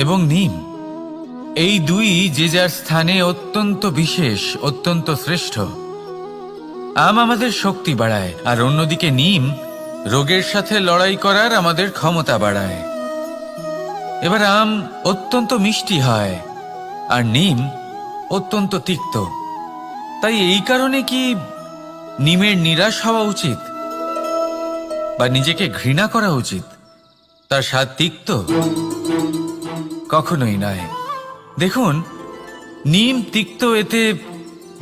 এবং নিম, এই দুই যে যার স্থানে অত্যন্ত বিশেষ, অত্যন্ত শ্রেষ্ঠ। আম আমাদের শক্তি বাড়ায়, আর অন্যদিকে নিম রোগের সাথে লড়াই করার আমাদের ক্ষমতা বাড়ায়। এবার আম অত্যন্ত মিষ্টি হয় আর নিম অত্যন্ত তিক্ত। তাই এই কারণে কি নিমের নিরাশ হওয়া উচিত বা নিজেকে ঘৃণা করা উচিত? তার স্বাদ তিক্ত? কখনোই নয়। দেখুন, নিম তিক্ত, এতে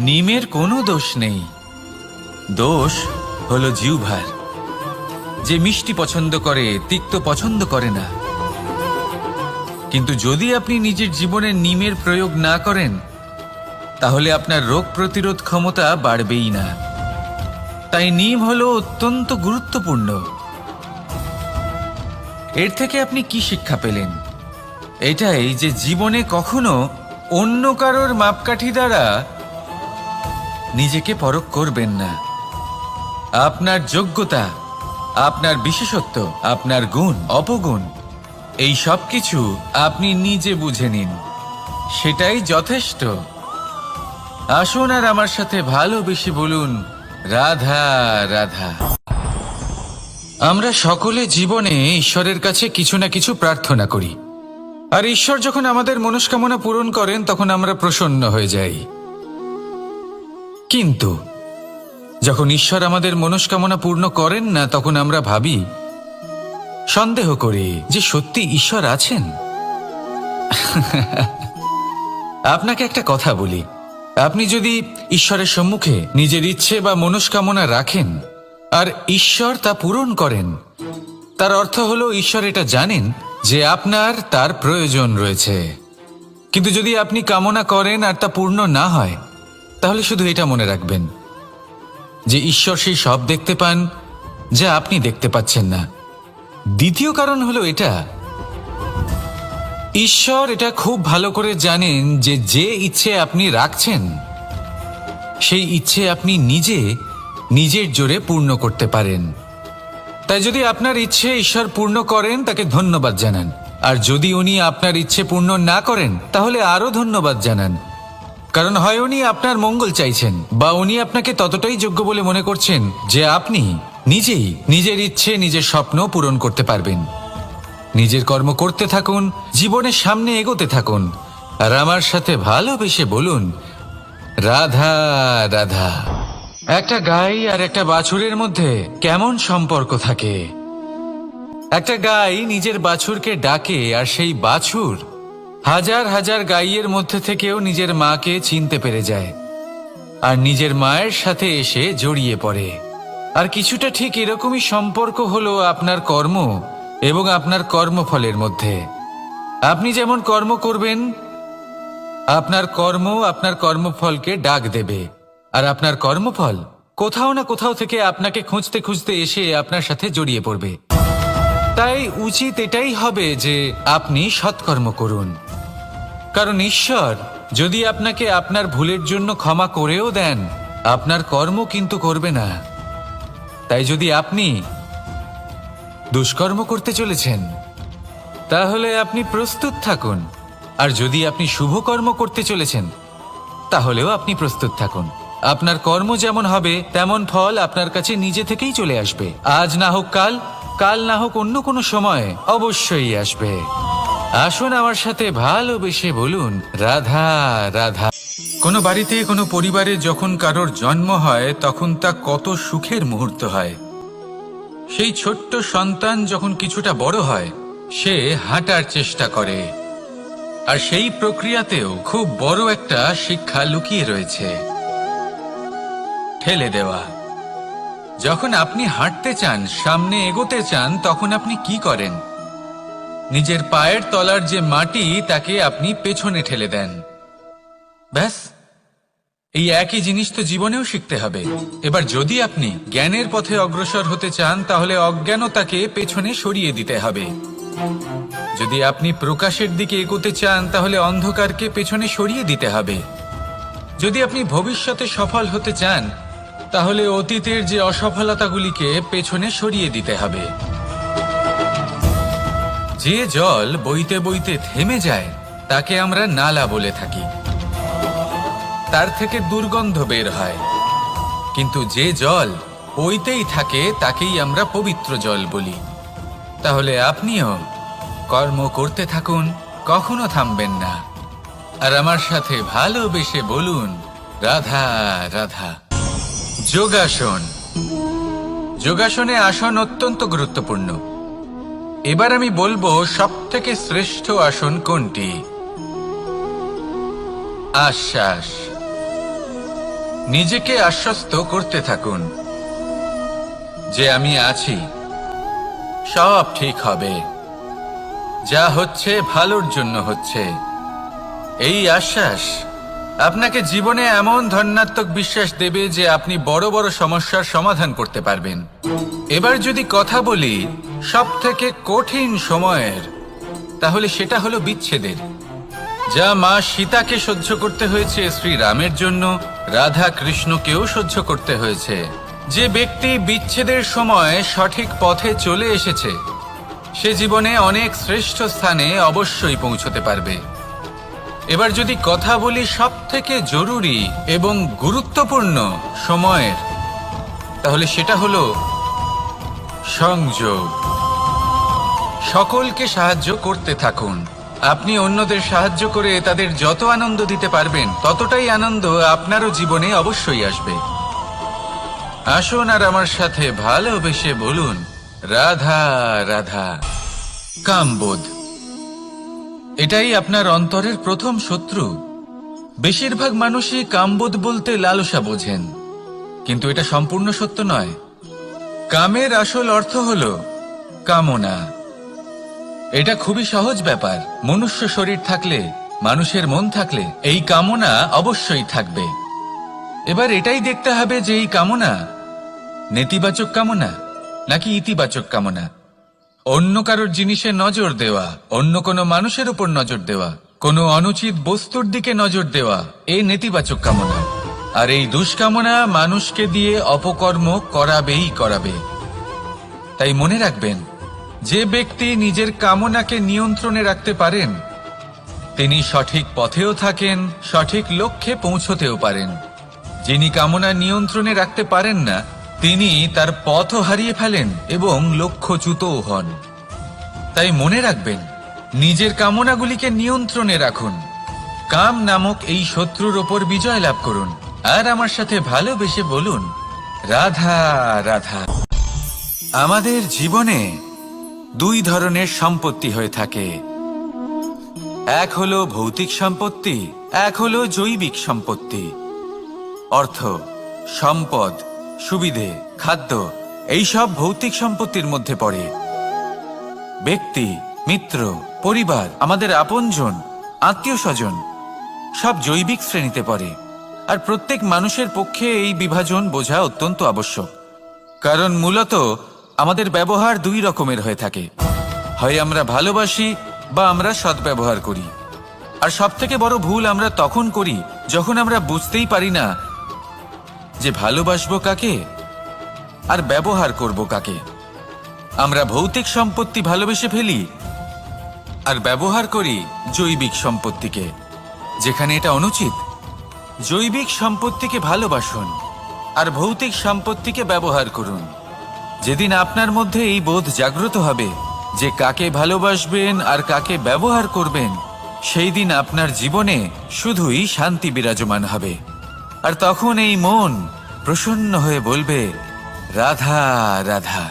নিমের কোনো দোষ নেই। দোষ হলো জিহ্বার, যে মিষ্টি পছন্দ করে, তিক্ত পছন্দ করে না। কিন্তু যদি আপনি নিজের জীবনে নিমের প্রয়োগ না করেন, তাহলে আপনার রোগ প্রতিরোধ ক্ষমতা বাড়বেই না। তাই নিম হলো অত্যন্ত গুরুত্বপূর্ণ। এর থেকে আপনি কি শিক্ষা পেলেন? এটাই যে জীবনে কখনো অন্য কারোর মাপকাঠি দ্বারা নিজেকে পরখ করবেন না। আপনার যোগ্যতা, আপনার বিশেষত্ব, আপনার গুণ, অপগুণ, এই সব কিছু আপনি নিজে বুঝে নিন, সেটাই যথেষ্ট। আসুন আর আমার সাথে ভালোবেসে বলুন, রাধা রাধা। আমরা সকলে জীবনে ঈশ্বরের কাছে কিছু না কিছু প্রার্থনা করি, আর ঈশ্বর যখন আমাদের মনস্কামনা পূরণ করেন তখন আমরা প্রসন্ন হয়ে যাই। কিন্তু যখন ঈশ্বর আমাদের মনস্কামনা পূর্ণ করেন না, তখন আমরা ভাবি, সন্দেহ করি যে সত্যি ঈশ্বর আছেন। আপনাকে একটা কথা বলি, আপনি যদি ঈশ্বরের সম্মুখে নিজের ইচ্ছে বা মনস্কামনা রাখেন আর ঈশ্বর তা পূরণ করেন, তার অর্থ হলো ঈশ্বর এটা জানেন যে আপনার তার প্রয়োজন রয়েছে। কিন্তু যদি আপনি কামনা করেন আর তা পূর্ণ না হয়, তাহলে শুধু এটা মনে রাখবেন যে ঈশ্বর সেই সব দেখতে পান যা আপনি দেখতে পাচ্ছেন না। দ্বিতীয় কারণ হলো এটা, ঈশ্বর এটা খুব ভালো করে জানেন যে যে ইচ্ছে আপনি রাখছেন, সেই ইচ্ছে আপনি নিজে নিজের জোরে পূর্ণ করতে পারেন। তাই যদি আপনার ইচ্ছে ঈশ্বর পূর্ণ করেন, তাকে ধন্যবাদ জানান। আর যদি উনি আপনার ইচ্ছে পূর্ণ না করেন, তাহলে আরো ধন্যবাদ জানান। কারণ হয় উনি আপনার মঙ্গল চাইছেন, বা উনি আপনাকে ততটাই যোগ্য বলে মনে করছেন যে আপনি নিজেই নিজের ইচ্ছে, নিজের স্বপ্ন পূরণ করতে পারবেন। নিজের কর্ম করতে থাকুন, জীবনের সামনে এগোতে থাকুন, আর আমার সাথে ভালোবেসে বলুন, রাধা রাধা। একটা গাই আর একটা বাছুরের মধ্যে কেমন সম্পর্ক থাকে? একটা গাই নিজের বাছুরকে ডাকে, আর সেই বাছুর হাজার হাজার গাইয়ের মধ্যে থেকেও নিজের মাকে চিনতে পেরে যায় আর নিজের মায়ের সাথে এসে জড়িয়ে পড়ে। আর কিছুটা ঠিক এরকমই সম্পর্ক হলো আপনার কর্ম এবং আপনার কর্মফলের মধ্যে। আপনি যেমন কর্ম করবেন, আপনার কর্ম আপনার কর্মফলকে ডাক দেবে, আর আপনার কর্মফল কোথাও না কোথাও থেকে আপনাকে খুঁজতে খুঁজতে এসে আপনার সাথে জড়িয়ে পড়বে। তাই উচিত এটাই হবে যে আপনি সৎকর্ম করুন, কারণ ঈশ্বর যদি আপনাকে আপনার ভুলের জন্য ক্ষমা করেও দেন, আপনার কর্ম কিন্তু করবে না। তাই যদি আপনি দুষ্কর্ম করতে চলেছেন, তাহলে আপনি প্রস্তুত থাকুন, আর যদি আপনি শুভ কর্ম করতে চলেছেন, তাহলেও আপনি প্রস্তুত থাকুন। আপনার কর্ম যেমন হবে তেমন ফল আপনার কাছে নিজে থেকেই চলে আসবে। আজ না হোক কাল, কাল না হোক অন্য কোনো সময়, অবশ্যই আসবে। আসুন আমার সাথে ভালোবেসে বলুন, রাধা রাধা। কোনো বাড়িতে, কোনো পরিবারে যখন কারোর জন্ম হয়, তখন তা কত সুখের মুহূর্ত হয়। সেই ছোট্ট সন্তান যখন কিছুটা বড় হয়, সে হাঁটার চেষ্টা করে, আর সেই প্রক্রিয়াতেও খুব বড় একটা শিক্ষা লুকিয়ে রয়েছে, ঠেলে দেওয়া। যখন আপনি হাঁটতে চান, সামনে এগোতে চান, তখন আপনি কি করেন? নিজের পায়ের তলার যে মাটি, তাকে আপনি পেছনে ঠেলে দেন। ব্যাস, এই একই জিনিস তো জীবনেও শিখতে হবে। এবার যদি আপনি জ্ঞানের পথে অগ্রসর হতে চান, তাহলে অজ্ঞানতাকে পেছনে সরিয়ে দিতে হবে। যদি আপনি প্রকাশের দিকে এগোতে চান, তাহলে অন্ধকারকে পেছনে সরিয়ে দিতে হবে। যদি আপনি ভবিষ্যতে সফল হতে চান, তাহলে অতীতের যে অসফলতাগুলিকে পেছনে সরিয়ে দিতে হবে। যে জল বইতে বইতে থেমে যায় তাকে আমরা নালা বলে থাকি, তার থেকে দুর্গন্ধ বের হয়। কিন্তু যে জল বইতেই থাকে তাকেই আমরা পবিত্র জল বলি। তাহলে আপনিও কর্ম করতে থাকুন, কখনো থামবেন না, আর আমার সাথে ভালোবেসে বলুন রাধা রাধা। যোগাসন। যোগাসনে আসন অত্যন্ত গুরুত্বপূর্ণ। এবার আমি বলবো সবথেকে শ্রেষ্ঠ আসন কোনটি। আশ্বাস। নিজেকে আশ্বস্ত করতে থাকুন যে আমি আছি, সব ঠিক হবে, যা হচ্ছে ভালোর জন্য হচ্ছে। এই আশ্বাস আপনাকে জীবনে এমন ধনাত্মক বিশ্বাস দেবে যে আপনি বড় বড় সমস্যার সমাধান করতে পারবেন। এবার যদি কথা বলি সবথেকে কঠিন সময়ের, তাহলে সেটা হলো বিচ্ছেদের। যা মা সীতাকে সহ্য করতে হয়েছে শ্রীরামের জন্য, রাধা কৃষ্ণকেও সহ্য করতে হয়েছে। যে ব্যক্তি বিচ্ছেদের সময় সঠিক পথে চলে এসেছে সে জীবনে অনেক শ্রেষ্ঠ স্থানে অবশ্যই পৌঁছতে পারবে। এবার যদি কথা বলি সবথেকে জরুরি এবং গুরুত্বপূর্ণ সময়ের, তাহলে সেটা হলো সংযোগ। সকলকে সাহায্য করতে থাকুন। আপনি অন্যদের সাহায্য করে তাদের যত আনন্দ দিতে পারবেন ততটাই আনন্দ আপনারও জীবনে অবশ্যই আসবে। আসুন আর আমার সাথে ভালোবেসে বলুন রাধা রাধা। কামবোধ। এটাই আপনার অন্তরের প্রথম শত্রু। বেশিরভাগ মানুষই কামবোধ বলতে লালসা বোঝেন, কিন্তু এটা সম্পূর্ণ সত্য নয়। কামের আসল অর্থ হল কামনা। এটা খুবই সহজ ব্যাপার। মনুষ্য শরীর থাকলে, মানুষের মন থাকলে এই কামনা অবশ্যই থাকবে। এবার এটাই দেখতে হবে যে এই কামনা নেতিবাচক কামনা নাকি ইতিবাচক কামনা। অন্য কারোর জিনিসে নজর দেওয়া, অন্য কোনো মানুষের উপর নজর দেওয়া, কোনো অনুচিত বস্তুর দিকে নজর দেওয়া, এই নেতিবাচক কামনা। আর এই দুষ্কামনা মানুষকে দিয়ে অপকর্ম করাবেই করাবে। তাই মনে রাখবেন, যে ব্যক্তি নিজের কামনাকে নিয়ন্ত্রণে রাখতে পারেন তিনি সঠিক পথেও থাকেন, সঠিক লক্ষ্যে পৌঁছতেও পারেন। যিনি কামনা নিয়ন্ত্রণে রাখতে পারেন না তিনি তার পথও হারিয়ে ফেলেন এবং লক্ষ্যচ্যুতও হন। তাই মনে রাখবেন, নিজের কামনাগুলিকে নিয়ন্ত্রণে রাখুন। কাম নামক এই শত্রুর ওপর বিজয় লাভ করুন। আর আমার সাথে ভালোবেসে বলুন রাধা রাধা। আমাদের জীবনে দুই ধরনের সম্পত্তি হয়ে থাকে। এক হলো ভৌতিক সম্পত্তি, এক হলো জৈবিক সম্পত্তি। অর্থ, সম্পদ, সুবিধে, খাদ্য এইসব ভৌতিক সম্পত্তির মধ্যে পড়ে। ব্যক্তি, মিত্র, পরিবার, আমাদের আপনজন, আত্মীয় স্বজন সব জৈবিক শ্রেণীতে পড়ে। আর প্রত্যেক মানুষের পক্ষে এই বিভাজন বোঝা অত্যন্ত আবশ্যক। কারণ মূলত আমাদের ব্যবহার দুই রকমের হয়ে থাকে। হয় আমরা ভালোবাসি বা আমরা সদ্ব্যবহার করি। আর সবথেকে বড় ভুল আমরা তখন করি যখন আমরা বুঝতেই পারি না যে ভালোবাসবো কাকে আর ব্যবহার করব কাকে। আমরা ভৌতিক সম্পত্তি ভালোবেসে ফেলি আর ব্যবহার করি জৈবিক সম্পত্তিকে, যেখানে এটা অনুচিত। জৈবিক সম্পত্তিকে ভালোবাসুন আর ভৌতিক সম্পত্তিকে ব্যবহার করুন। যেদিন আপনার মধ্যে এই বোধ জাগ্রত হবে যে কাকে ভালোবাসবেন আর কাকে ব্যবহার করবেন, সেই দিন আপনার জীবনে শুধুই শান্তি বিরাজমান হবে। আর তখন এই মন প্রসন্ন হয়ে বলবে রাধা রাধা।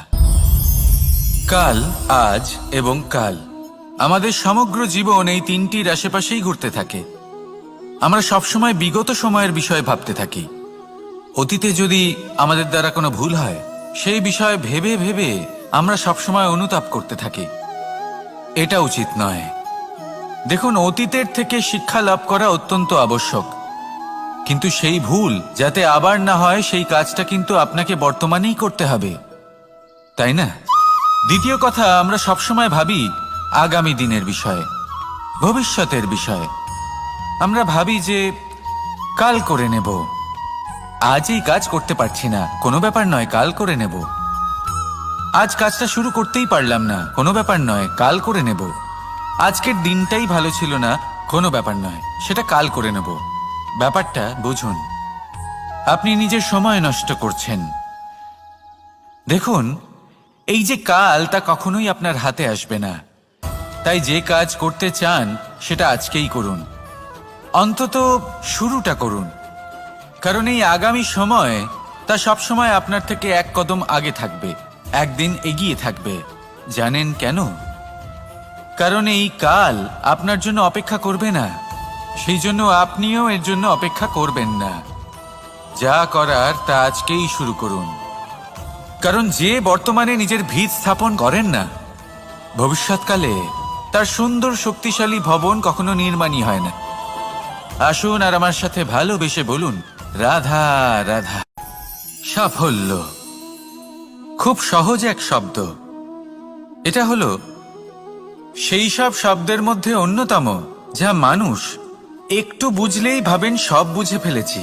কাল, আজ এবং কাল। আমাদের সমগ্র জীবন এই তিনটির আশেপাশেই ঘুরতে থাকে। আমরা সবসময় বিগত সময়ের বিষয়ে ভাবতে থাকি। অতীতে যদি আমাদের দ্বারা কোনো ভুল হয় সেই বিষয়ে ভেবে ভেবে আমরা সবসময় অনুতাপ করতে থাকি। এটা উচিত নয়। দেখুন, অতীতের থেকে শিক্ষা লাভ করা অত্যন্ত আবশ্যক, কিন্তু সেই ভুল যাতে আবার না হয় সেই কাজটা কিন্তু আপনাকে বর্তমানেই করতে হবে, তাই না? দ্বিতীয় কথা, আমরা সবসময় ভাবি আগামী দিনের বিষয়ে, ভবিষ্যতের বিষয়ে। আমরা ভাবি যে কাল করে নেব, আজ এই কাজ করতে পারছি না, কোনো ব্যাপার নয়, কাল করে নেব। আজ কাজটা শুরু করতেই পারলাম না, কোনো ব্যাপার নয়, কাল করে নেব। আজকের দিনটাই ভালো ছিল না, কোনো ব্যাপার নয়, সেটা কাল করে নেব। ব্যাপারটা বুঝুন, আপনি নিজের সময় নষ্ট করছেন। দেখুন, এই যে কাল, তা কখনোই আপনার হাতে আসবে না। তাই যে কাজ করতে চান সেটা আজকেই করুন, অন্তত শুরুটা করুন। কারণ এই আগামী সময় তা সবসময় আপনার থেকে এক কদম আগে থাকবে, একদিন এগিয়ে থাকবে। জানেন কেন? কারণ এই কাল আপনার জন্য অপেক্ষা করবে না, সেই জন্য আপনিও এর জন্য অপেক্ষা করবেন না। যা করার তা আজকেই শুরু করুন। কারণ যে বর্তমানে নিজের ভিত স্থাপন করেন না, ভবিষ্যৎকালে তার সুন্দর শক্তিশালী ভবন কখনো নির্মাণই হয় না। আসুন আর আমার সাথে ভালোবেসে বলুন, রাধা রাধা। সাফল্য খুব সহজ এক শব্দ। এটা হলো সেই সব শব্দের মধ্যে অন্যতম যা মানুষ একটু বুঝলেই ভাবেন সব বুঝে ফেলেছি।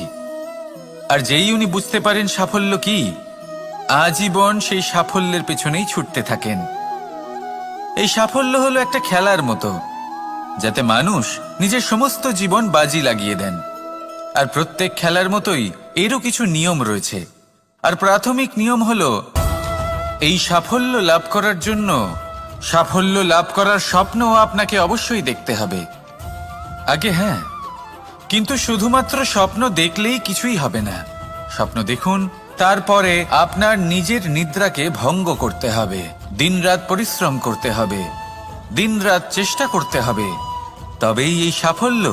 আর যেই উনি বুঝতে পারেন সাফল্য কি, আজীবন সেই সাফল্যের পেছনেই ছুটতে থাকেন। এই সাফল্য হলো একটা খেলার মতো, যাতে মানুষ নিজের সমস্ত জীবন বাজি লাগিয়ে দেন। আর প্রত্যেক খেলার মতোই এরও কিছু নিয়ম রয়েছে। আর প্রাথমিক নিয়ম হলো, এই সাফল্য লাভ করার জন্য সাফল্য লাভ করার স্বপ্ন আপনাকে অবশ্যই দেখতে হবে আগে। হ্যাঁ, কিন্তু শুধুমাত্র স্বপ্ন দেখলেই কিছুই হবে না। স্বপ্ন দেখুন, তারপরে আপনার নিজের নিদ্রাকে ভঙ্গ করতে হবে, দিনরাত পরিশ্রম করতে হবে, দিনরাত চেষ্টা করতে হবে। তবেই এই সাফল্য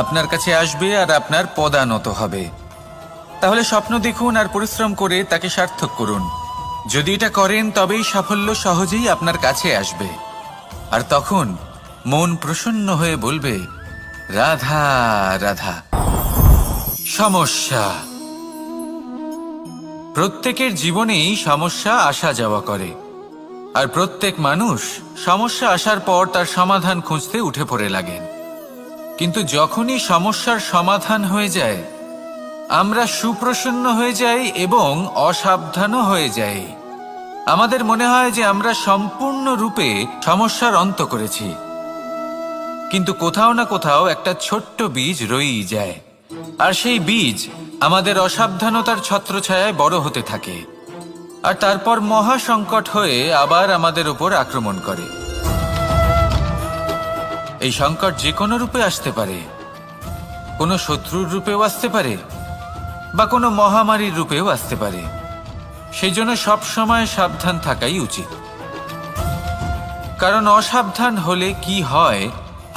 আপনার কাছে আসবে আর আপনার পদানত হবে। তাহলে স্বপ্ন দেখুন আর পরিশ্রম করে তাকে সার্থক করুন। যদি এটা করেন তবেই সাফল্য সহজেই আপনার কাছে আসবে। আর তখন মন প্রসন্ন হয়ে বলবে, রাধা রাধা। সমস্যা, প্রত্যেকের জীবনেই সমস্যা আসা যাওয়া করে। আর প্রত্যেক মানুষ সমস্যা আসার পর তার সমাধান খুঁজতে উঠে পড়ে লাগেন। কিন্তু যখনই সমস্যার সমাধান হয়ে যায়, আমরা সুপ্রসন্ন হয়ে যাই এবং অসাবধানও হয়ে যাই। আমাদের মনে হয় যে আমরা সম্পূর্ণরূপে সমস্যার অন্ত করেছি, কিন্তু কোথাও না কোথাও একটা ছোট্ট বীজ রয়েই যায়। আর সেই বীজ আমাদের অসাবধানতার ছত্রছায়ায় বড় হতে থাকে, আর তারপর মহা সংকট হয়ে আবার আমাদের উপর আক্রমণ করে। এই সংকট যে কোনো রূপে আসতে পারে, কোনো শত্রুর রূপেও আসতে পারে, বা কোনো মহামারীর রূপেও আসতে পারে। সেই জন্য সবসময় সাবধান থাকাই উচিত। কারণ অসাবধান হলে কি হয়,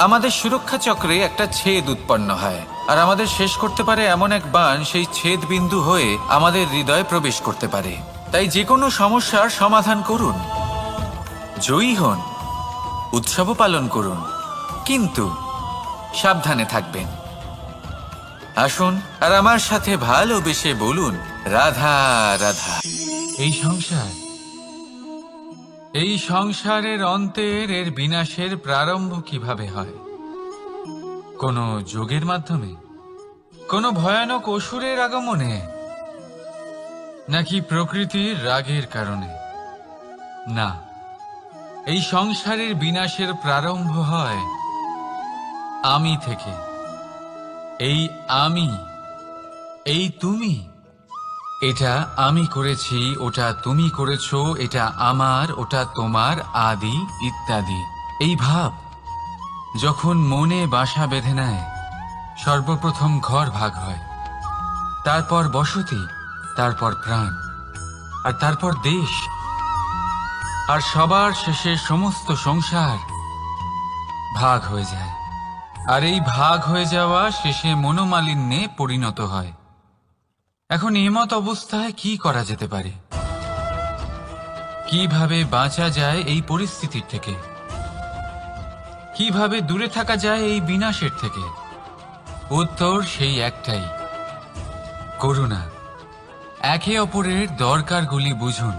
আমাদের সুরক্ষা চক্রে একটা ছেদ উৎপন্ন হয়, আর আমাদের শেষ করতে পারে এমন এক বাণ সেই ছেদ বিন্দু হয়ে আমাদের হৃদয়ে প্রবেশ করতে পারে। তাই যে কোনো সমস্যার সমাধান করুন, জয়ী হন, উৎসবও পালন করুন, কিন্তু সাবধানে থাকবেন। আসুন আর আমার সাথে ভালোবেসে বলুন, রাধা রাধা। এই সংসারের অন্তের এর বিনাশের প্রারম্ভ কিভাবে হয়? কোনো যোগের মাধ্যমে, কোনো ভয়ানক অসুরের আগমনে, নাকি প্রকৃতির রাগের কারণে? না, এই সংসারের বিনাশের প্রারম্ভ হয় আমি থেকে। এই আমি, এই তুমি, এটা আমি করেছি, ওটা তুমি করেছো, এটা আমার, ওটা তোমার, আদি ইত্যাদি। এই ভাব যখন মনে বাসা বেঁধে নেয়, সর্বপ্রথম ঘর ভাগ হয়, তারপর বসতি, তারপর প্রাণ, আর তারপর দেশ, আর সবার শেষে সমস্ত সংসার ভাগ হয়ে যায়। আর এই ভাগ হয়ে যাওয়া শেষে মনোমালিন্যে পরিণত হয়। এখন এমত অবস্থায় কি করা যেতে পারে? কিভাবে বাঁচা যায় এই পরিস্থিতির থেকে? কিভাবে দূরে থাকা যায় এই বিনাশের থেকে? উত্তর সেই একটাই, করুণা। একে অপরের দরকারগুলি বুঝুন,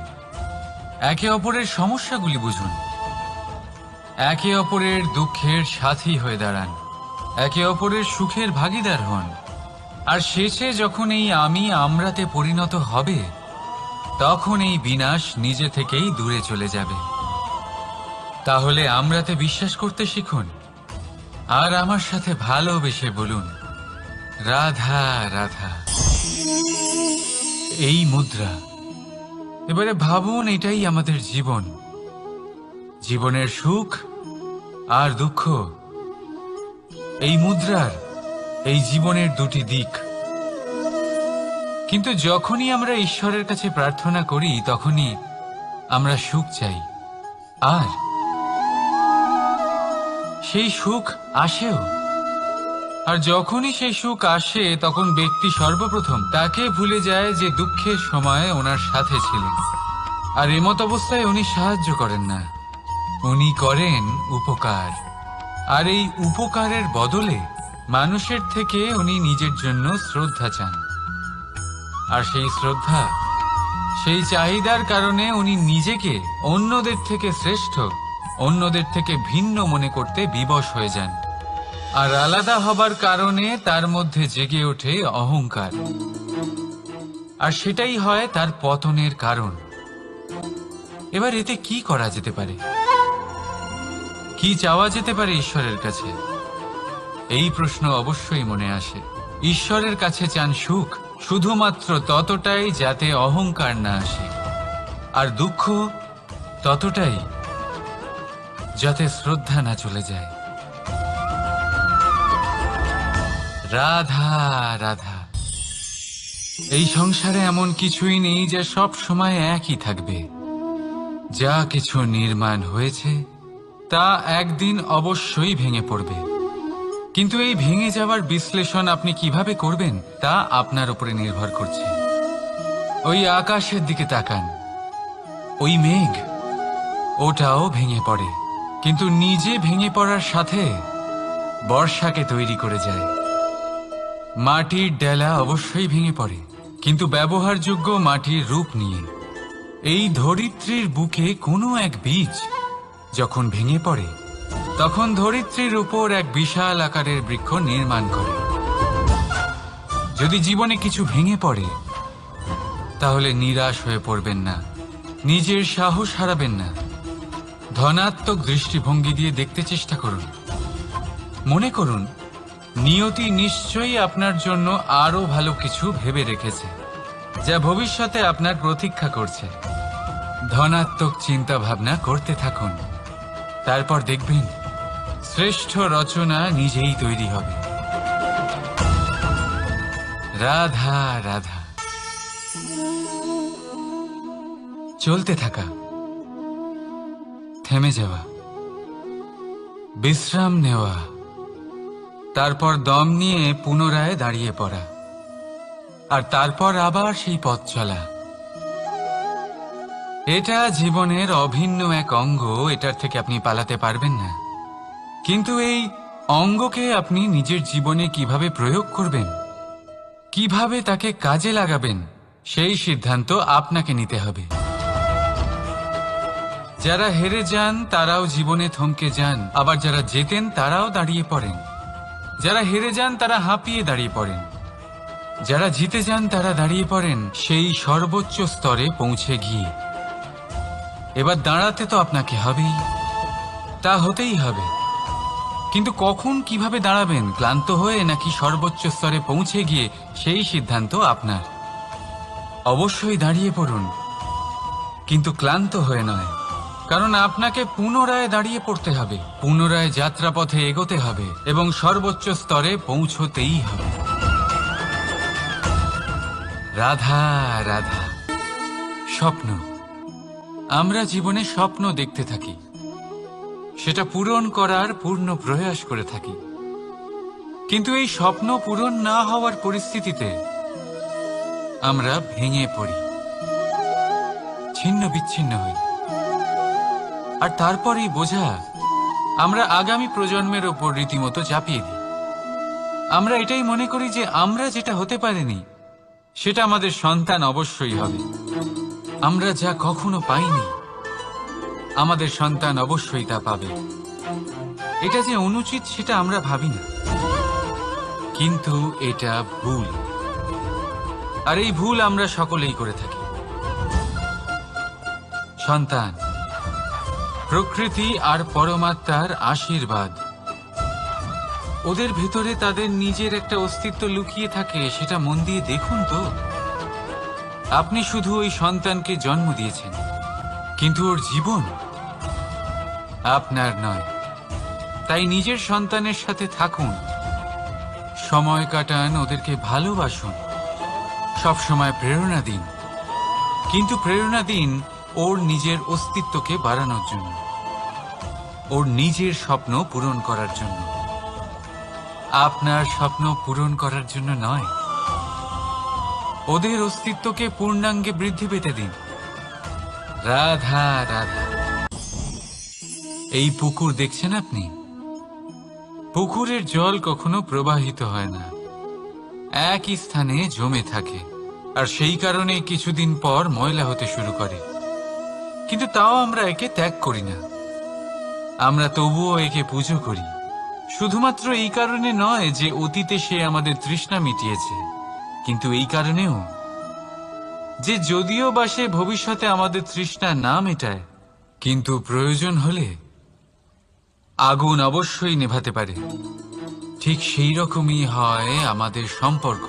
একে অপরের সমস্যাগুলি বুঝুন, একে অপরের দুঃখের সাথী হয়ে দাঁড়ান, একে অপরের সুখের ভাগীদার হন। আর শেষে যখন এই আমি আমরাতে পরিণত হবে, তখন এই বিনাশ নিজে থেকেই দূরে চলে যাবে। তাহলে আমরাতে বিশ্বাস করতে শিখুন আর আমার সাথে ভালোবেসে বলুন, রাধা রাধা। এই মুদ্রা, এবারে ভাবুন এটাই আমাদের জীবন, জীবনের সুখ আর দুঃখ। এই মুদ্রার এই জীবনের দুটি দিক। কিন্তু যখনই আমরা ঈশ্বরের কাছে প্রার্থনা করি তখনই আমরা সুখ চাই, আর সেই সুখ আসেও। আর যখনই সেই সুখ আসে তখন ব্যক্তি সর্বপ্রথম তাকে ভুলে যায় যে দুঃখের সময় ওনার সাথে ছিলেন। আর এমত অবস্থায় উনি সাহায্য করেন না, উনি করেন উপকার। আর এই উপকারের বদলে মানুষের থেকে উনি নিজের জন্য শ্রদ্ধা চান। আর সেই শ্রদ্ধা, সেই চাহিদার কারণে উনি নিজেকে অন্যদের থেকে শ্রেষ্ঠ, অন্যদের থেকে ভিন্ন মনে করতে বিবশ হয়ে যান। আর আলাদা হবার কারণে তার মধ্যে জেগে ওঠে অহংকার, আর সেটাই হয় তার পতনের কারণ। এবার এতে কি করা যেতে পারে, কি চাওয়া যেতে পারে ঈশ্বরের কাছে? এই প্রশ্ন অবশ্যই মনে আসে। ঈশ্বরের কাছে চান সুখ, শুধুমাত্র ততটাই যাতে অহংকার না আসে, আর দুঃখ ততটাই যাতে শ্রদ্ধা না চলে যায়। রাধা রাধা। এই সংসারে এমন কিছুই নেই যা সব সময় একই থাকবে। যা কিছু নির্মাণ হয়েছে তা একদিন অবশ্যই ভেঙে পড়বে। কিন্তু এই ভেঙে যাওয়ার বিশ্লেষণ আপনি কিভাবে করবেন তা আপনার উপরে নির্ভর করছে। ওই আকাশের দিকে তাকান, ওই মেঘ, ওটাও ভেঙে পড়ে, কিন্তু নিজে ভেঙে পড়ার সাথে বর্ষাকে তৈরি করে যায়। মাটির ডেলা অবশ্যই ভেঙে পড়ে, কিন্তু ব্যবহারযোগ্য মাটির রূপ নিয়ে। এই ধরিত্রীর বুকে কোনো এক বীজ যখন ভেঙে পড়ে তখন ধরিত্রীর উপর এক বিশাল আকারের বৃক্ষ নির্মাণ করে। যদি জীবনে কিছু ভেঙে পড়ে তাহলে নিরাশ হয়ে পড়বেন না, নিজের সাহস হারাবেন না। ধনাত্মক দৃষ্টিভঙ্গি দিয়ে দেখতে চেষ্টা করুন। মনে করুন নিয়তি নিশ্চয়ই আপনার জন্য আরো ভালো কিছু ভেবে রেখেছে, যা ভবিষ্যতে আপনার প্রতীক্ষা করছে। ধনাত্মক চিন্তা ভাবনা করতে থাকুন, তারপর দেখবেন শ্রেষ্ঠ রচনা নিজেই তৈরি হবে। রাধা রাধা। চলতে থাকা, থেমে যাওয়া, বিশ্রাম নেওয়া, তারপর দম নিয়ে পুনরায় দাঁড়িয়ে পড়া, আর তারপর আবার সেই পথ চলা। এটা জীবনের অভিন্ন এক অঙ্গ, এটার থেকে আপনি পালাতে পারবেন না। কিন্তু এই অঙ্গকে আপনি নিজের জীবনে কিভাবে প্রয়োগ করবেন, কিভাবে তাকে কাজে লাগাবেন, সেই সিদ্ধান্ত আপনাকে নিতে হবে। যারা হেরে যান তারাও জীবনে থমকে যান, আবার যারা জেতেন তারাও দাঁড়িয়ে পড়েন। যারা হেরে যান তারা হাঁপিয়ে দাঁড়িয়ে পড়েন, যারা জিতে যান তারা দাঁড়িয়ে পড়েন সেই সর্বোচ্চ স্তরে পৌঁছে গিয়ে। এবার দাঁড়াতে তো আপনাকে হবেই, তা হতেই হবে। কিন্তু কখন, কিভাবে দাঁড়াবেন, ক্লান্ত হয়ে নাকি সর্বোচ্চ স্তরে পৌঁছে গিয়ে, সেই সিদ্ধান্ত আপনার। অবশ্যই দাঁড়িয়ে পড়ুন, কিন্তু ক্লান্ত হয়ে নয়, কারণ আপনাকে পুনরায় দাঁড়িয়ে পড়তে হবে, পুনরায় যাত্রাপথে এগোতে হবে এবং সর্বোচ্চ স্তরে পৌঁছতেই হবে। রাধা রাধা। স্বপ্ন, আমরা জীবনে স্বপ্ন দেখতে থাকি, সেটা পূরণ করার পূর্ণ প্রয়াস করে থাকি। কিন্তু এই স্বপ্ন পূরণ না হওয়ার পরিস্থিতিতে আমরা ভেঙে পড়ি, ছিন্ন বিচ্ছিন্ন হই, আর তারপরেই বোঝা আমরা আগামী প্রজন্মের ওপর রীতিমতো চাপিয়ে দিই। আমরা এটাই মনে করি যে আমরা যেটা হতে পারিনি সেটা আমাদের সন্তান অবশ্যই হবে। আমরা যা কখনো পাইনি আমাদের সন্তান অবশ্যই তা পাবে। এটা যে অনুচিত সেটা আমরা ভাবি না, কিন্তু এটা ভুল, আর এই ভুল আমরা সকলেই করে থাকি। সন্তান, প্রকৃতি আর পরমাত্মার আশীর্বাদ। ওদের ভেতরে তাদের নিজের একটা অস্তিত্ব লুকিয়ে থাকে, সেটা মন দিয়ে দেখুন তো। আপনি শুধু ওই সন্তানকে জন্ম দিয়েছেন, কিন্তু ওর জীবন আপনার নয়। তাই নিজের সন্তানের সাথে থাকুন, সময় কাটান, ওদেরকে ভালোবাসুন, সবসময় প্রেরণা দিন। কিন্তু প্রেরণা দিন ওর নিজের অস্তিত্বকে বাড়ানোর জন্য, ওর নিজের স্বপ্ন পূরণ করার জন্য, আপনার স্বপ্ন পূরণ করার জন্য নয়। ওদের অস্তিত্বকে পূর্ণাঙ্গে বৃদ্ধি পেতে দিন। রাধা রাধা। এই পুকুর দেখছেন আপনি? পুকুরের জল কখনো প্রবাহিত হয় না, একই স্থানে জমে থাকে, আর সেই কারণে কিছুদিন পর ময়লা হতে শুরু করে। কিন্তু তাও আমরা একে ত্যাগ করি না, আমরা তবুও একে পুজো করি। শুধুমাত্র এই কারণে নয় যে অতীতে সে আমাদের তৃষ্ণা মিটিয়েছে, কিন্তু এই কারণেও যে যদিও বা সে ভবিষ্যতে আমাদের তৃষ্ণা না মেটায়, কিন্তু প্রয়োজন হলে আগুন অবশ্যই নেভাতে পারে। ঠিক সেই রকমই হয় আমাদের সম্পর্ক,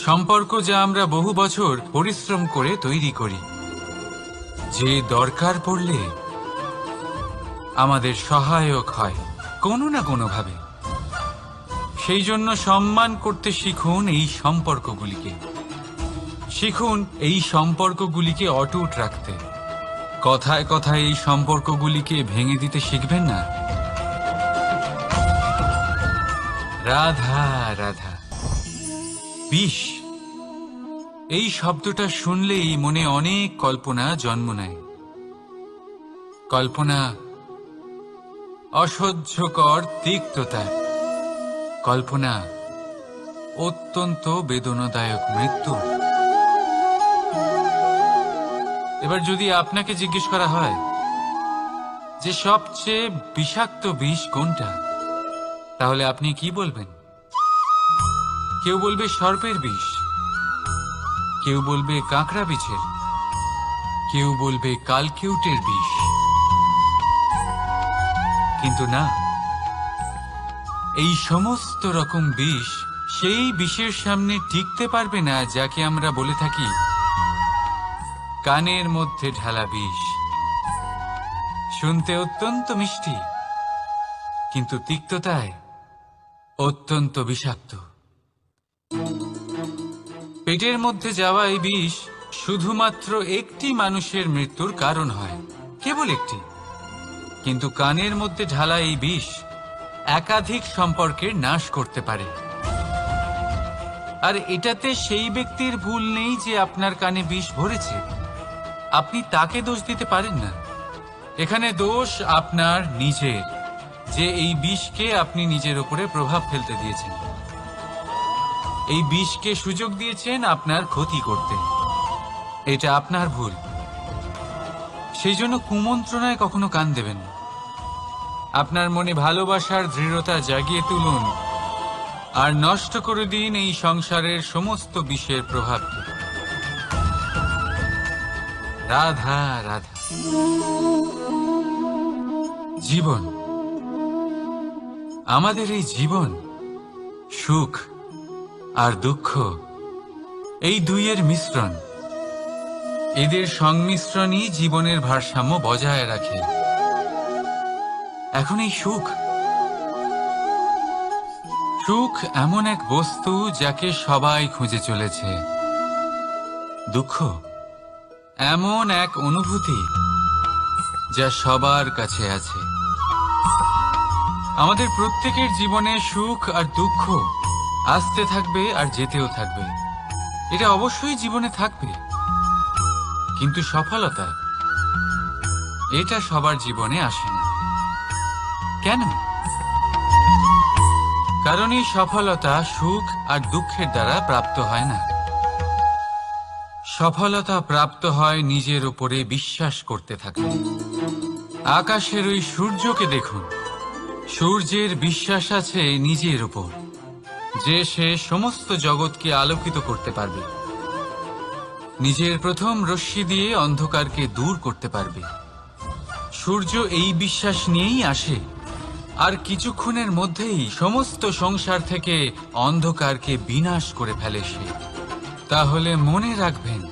সম্পর্ক যা আমরা বহু বছর পরিশ্রম করে তৈরি করি, যে দরকার পড়লে আমাদের সহায়ক হয় কোনো না কোনোভাবে। সেই জন্য সম্মান করতে শিখুন এই সম্পর্কগুলিকে, শিখুন এই সম্পর্কগুলিকে অটুট রাখতে। কথায় কথায় এই সম্পর্কগুলিকে ভেঙে দিতে শিখবেন না। রাধা রাধা। বিষ, এই শব্দটা শুনলেই মনে অনেক কল্পনা জন্ম নেয়। কল্পনা অসহ্যকর তিক্ততার, কল্পনা অত্যন্ত বেদনাদায়ক মৃত্যু। এবার যদি আপনাকে জিজ্ঞেস করা হয় যে সবচেয়ে বিষাক্ত বিষ কোনটা, তাহলে আপনি কি বলবেন? কেউ বলবে সর্পের বিষ, কেউ বলবে কাঁকড়া বিছের, কেউ বলবে কালকিউটের বিষ। কিন্তু না, এই সমস্ত রকম বিষ সেই বিষের সামনে টিকতে পারবে না যাকে আমরা বলে থাকি কানের মধ্যে ঢালা বিষ। শুনতে অত্যন্ত মিষ্টি, কিন্তু তিক্ততায় অত্যন্ত বিষাক্ত। পেটের মধ্যে যাওয়া এই বিষ শুধুমাত্র একটি মানুষের মৃত্যুর কারণ হয়, কেবল একটি। কিন্তু কানের মধ্যে ঢালা এই বিষ একাধিক সম্পর্কের নাশ করতে পারে। আর এটাতে সেই ব্যক্তির ভুল নেই যে আপনার কানে বিষ ভরেছে, আপনি তাকে দোষ দিতে পারেন না। এখানে দোষ আপনার নিজের, যে এই বিষকে আপনি নিজের উপরে প্রভাব ফেলতে দিয়েছেন, এই বিষকে সুযোগ দিয়েছেন আপনার ক্ষতি করতে। এটা আপনার ভুল। সেই জন্য কুমন্ত্রণায় কখনো কান দেবেন না। আপনার মনে ভালোবাসার দৃঢ়তা জাগিয়ে তুলুন আর নষ্ট করে দিন এই সংসারের সমস্ত বিষের প্রভাবকে। রাধা রাধা। জীবন, আমাদের এই জীবন সুখ আর দুঃখ, এই দুইয়ের মিশ্রণ। এদের সংমিশ্রণই জীবনের ভারসাম্য বজায় রাখে। এখন এই সুখ, সুখ এমন এক বস্তু যাকে সবাই খুঁজে চলেছে। দুঃখ এমন এক অনুভূতি যা সবার কাছে আছে। আমাদের প্রত্যেকের জীবনে সুখ আর দুঃখ আসতে থাকবে আর যেতেও থাকবে, এটা অবশ্যই জীবনে থাকবে। কিন্তু সফলতা, এটা সবার জীবনে আসে না। কেন? কারণ এই সফলতা সুখ আর দুঃখের দ্বারা প্রাপ্ত হয় না। সফলতা প্রাপ্ত হয় নিজের উপরে বিশ্বাস করতে থাকলে। আকাশের ওই সূর্যকে দেখুন, সূর্যের বিশ্বাস আছে নিজের উপর যে সে সমস্ত জগৎকে আলোকিত করতে পারবে। নিজের প্রথম রশ্মি দিয়ে অন্ধকারকে দূর করতে পারবে। সূর্য এই বিশ্বাস নিয়েই আসে, আর কিছুক্ষণের মধ্যেই সমস্ত সংসার থেকে অন্ধকারকে বিনাশ করে ফেলে সে। তাহলে মনে রাখবেন,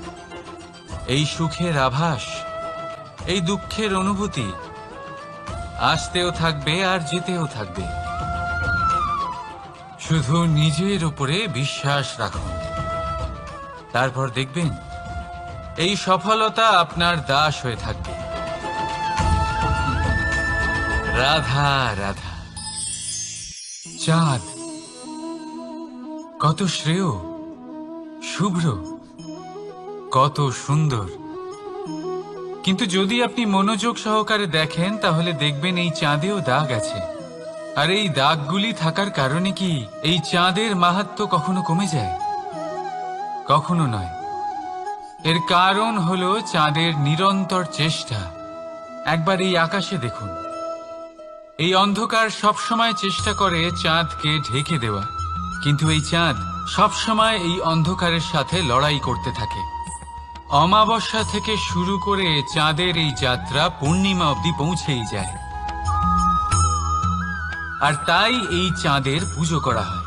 এই সুখের আভাস, এই দুঃখের অনুভূতি আসতেও থাকবে আর যেতেও থাকবে। শুধু নিজের উপরে বিশ্বাস রাখুন, তারপর দেখবেন এই সফলতা আপনার দাস হয়ে থাকবে। রাধা রাধা। চাঁদ কত শ্রেয়, শুভ্র, কত সুন্দর, কিন্তু যদি আপনি মনোযোগ সহকারে দেখেন তাহলে দেখবেন এই চাঁদেও দাগ আছে। আর এই দাগগুলি থাকার কারণে কি এই চাঁদের মাহাত্ম্য কখনো কমে যায়? কখনো নয়। এর কারণ হলো চাঁদের নিরন্তর চেষ্টা। একবার এই আকাশে দেখুন, এই অন্ধকার সবসময় চেষ্টা করে চাঁদকে ঢেকে দেওয়া, কিন্তু এই চাঁদ সবসময় এই অন্ধকারের সাথে লড়াই করতে থাকে। অমাবস্যা থেকে শুরু করে চাঁদের এই যাত্রা পূর্ণিমা অবধি পৌঁছেই যায়। আর তাই এই চাঁদের পুজো করা হয়,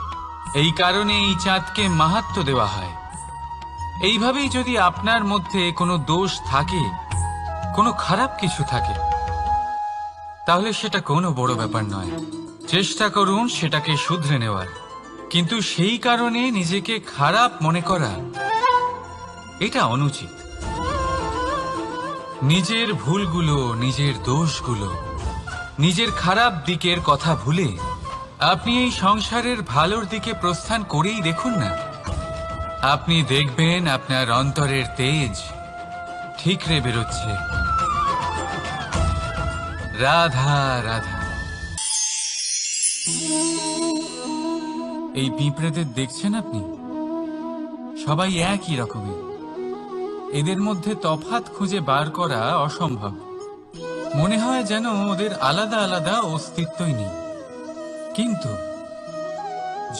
এই কারণে এই চাঁদকে মাহাত্ম্য দেওয়া হয়। এইভাবেই যদি আপনার মধ্যে কোনো দোষ থাকে, কোনো খারাপ কিছু থাকে, তাহলে সেটা কোনো বড় ব্যাপার নয়। চেষ্টা করুন সেটাকে শুধরে নেওয়ার, কিন্তু সেই কারণে নিজেকে খারাপ মনে করা এটা অনুচিত। নিজের ভুলগুলো, নিজের দোষগুলো, নিজের খারাপ দিকের কথা ভুলে আপনি এই সংসারের ভালোর দিকে প্রস্থান করেই দেখুন না। আপনি দেখবেন আপনার অন্তরের তেজ ঠিকরে বেরোচ্ছে। রাধা রাধা। এই পিঁপড়েদের দেখছেন আপনি? সবাই একই রকমের। এদের মধ্যে তফাৎ খুঁজে বার করা অসম্ভব। মনে হয় যেন ওদের আলাদা আলাদা অস্তিত্বই নেই। কিন্তু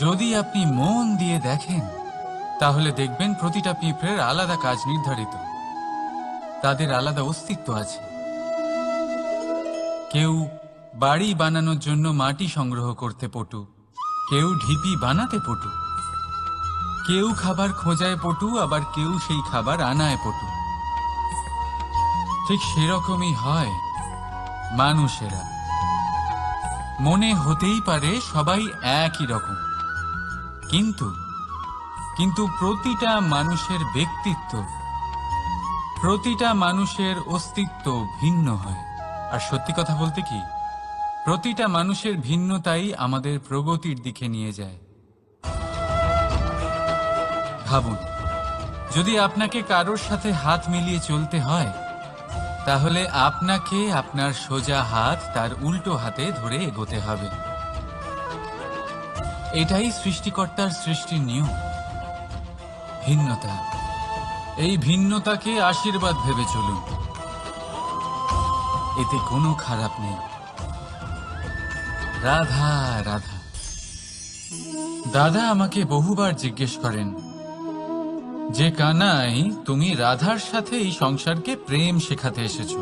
যদি আপনি মন দিয়ে দেখেন তাহলে দেখবেন প্রতিটা পিঁপড়ের আলাদা কাজ নির্ধারিত, তাদের আলাদা অস্তিত্ব আছে। কেউ বাড়ি বানানোর জন্য মাটি সংগ্রহ করতে পটু, কেউ ঢিপি বানাতে পটু, কেউ খাবার খোঁজায় পটু, আবার কেউ সেই খাবার আনায় পটু। ঠিক সেরকমই হয় মানুষেরা। মনে হতেই পারে সবাই একই রকম, কিন্তু প্রতিটা মানুষের ব্যক্তিত্ব, প্রতিটা মানুষের অস্তিত্ব ভিন্ন হয়। আর সত্যি কথা বলতে কি, প্রতিটা মানুষের ভিন্নতাই আমাদের প্রগতির দিকে নিয়ে যায়। ভাবুন, যদি আপনাকে কারোর সাথে হাত মিলিয়ে চলতে হয়, তাহলে আপনাকে আপনার সোজা হাত তার উল্টো হাতে ধরে এগোতে হবে। এটাই সৃষ্টিকর্তার সৃষ্টির নিয়ম। ভিন্নতা, এই ভিন্নতাকে আশীর্বাদ ভেবে চলুন, এতে কোনো খারাপ নেই। রাধা রাধা। দাদা আমাকে বহুবার জিজ্ঞেস করেন যে কানাই, তুমি রাধার সাথে এই সংসারকে প্রেম শেখাতে এসেছো,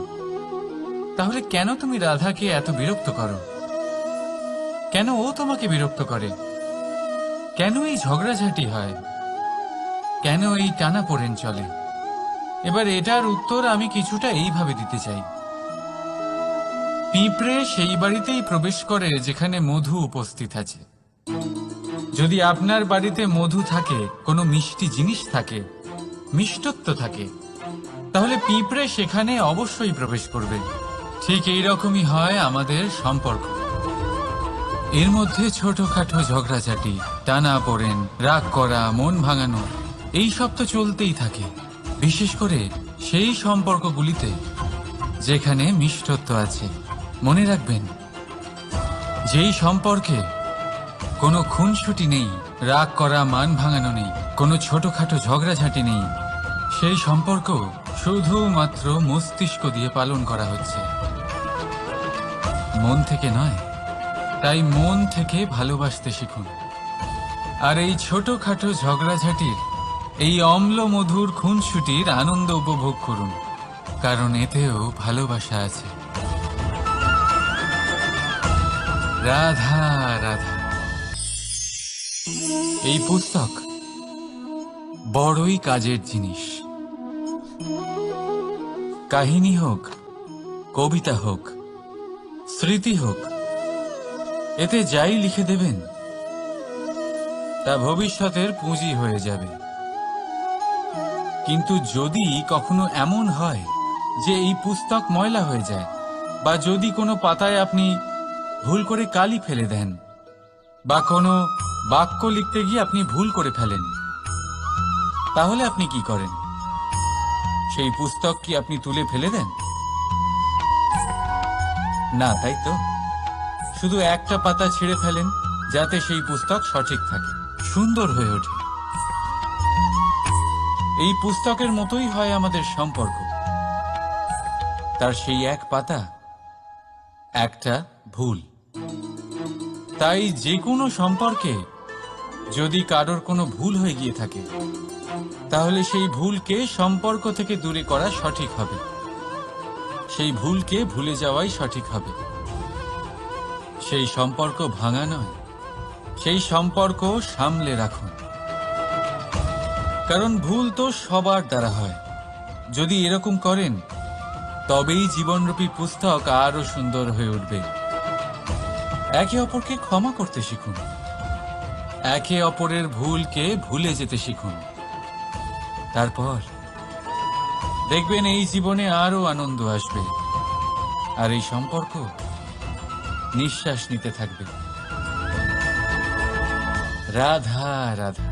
তাহলে কেন তুমি রাধাকে এত বিরক্ত করো? কেন ও তোমাকে বিরক্ত করে? কেন এই ঝগড়াঝাটি হয়? কেন এই টানাপোড়েন চলে? এবার এটার উত্তর আমি কিছুটা এইভাবে দিতে চাই। পিঁপড়ে সেই বাড়িতেই প্রবেশ করে যেখানে মধু উপস্থিত আছে। যদি আপনার বাড়িতে মধু থাকে, কোনো মিষ্টি জিনিস থাকে, মিষ্টত্ব থাকে, তাহলে পিঁপড়ে সেখানে অবশ্যই প্রবেশ করবে। ঠিক এইরকমই হয় আমাদের সম্পর্ক। এর মধ্যে ছোটখাটো ঝগড়াঝাটি, টানাপোড়েন, রাগ করা, মন ভাঙানো, এই সব তো চলতেই থাকে। বিশেষ করে সেই সম্পর্কগুলিতে যেখানে মিষ্টত্ব আছে। মনে রাখবেন, যেই সম্পর্কে কোনো খুনসুটি নেই, রাগ করা, মান ভাঙানো নেই, কোনো ছোটখাটো ঝগড়াঝাটি নেই, সেই সম্পর্ক শুধুমাত্র মস্তিষ্ক দিয়ে পালন করা হচ্ছে, মন থেকে নয়। তাই মন থেকে ভালোবাসতে শিখুন। আর এই ছোটখাটো ঝগড়াঝাটির এই অম্ল মধুর খুনসুটির আনন্দ উপভোগ করুন, কারণ এতেও ভালোবাসা আছে। রাধা রাধা। এই পুস্তক বড়ই কাজের জিনিস। কাহিনী হোক, কবিতা হোক, স্মৃতি হোক, এতে যাই লিখে দেবেন তা ভবিষ্যতের পুঁজি হয়ে যাবে। কিন্তু যদি কখনো এমন হয় যে এই পুস্তক ময়লা হয়ে যায়, বা যদি কোনো পাতায় আপনি ভুল করে কালি ফেলে দেন, বা কোনো বাক্য লিখতে গিয়ে আপনি ভুল করে ফেলেন, তাহলে আপনি কি করেন? সেই পুস্তক কি আপনি তুলে ফেলে দেন? না, তাই তো? শুধু একটা পাতা ছিঁড়ে ফেলেন যাতে সেই পুস্তক সঠিক থাকে, সুন্দর হয়ে ওঠে। এই পুস্তকের মতোই হয় আমাদের সম্পর্ক। তার সেই এক পাতা, একটা ভুল। তাই যে কোনো সম্পর্কে যদি কারোর কোনো ভুল হয়ে গিয়ে থাকে, তাহলে সেই ভুলকে সম্পর্ক থেকে দূরে করা সঠিক হবে। সেই ভুলকে ভুলে যাওয়াই সঠিক হবে। সেই সম্পর্ক ভাঙা নয়, সেই সম্পর্ক সামলে রাখুন। কারণ ভুল তো সবার দ্বারা হয়। যদি এরকম করেন, তবেই জীবনরূপী পুস্তক আরো সুন্দর হয়ে উঠবে। একে অপরকে ক্ষমা করতে শিখুন, একে অপরের ভুলকে ভুলে যেতে শিখুন। তারপর দেখবেন এই জীবনে আরো আনন্দ আসবে, আর এই সম্পর্ক নিঃশ্বাস নিতে থাকবে। রাধা রাধা।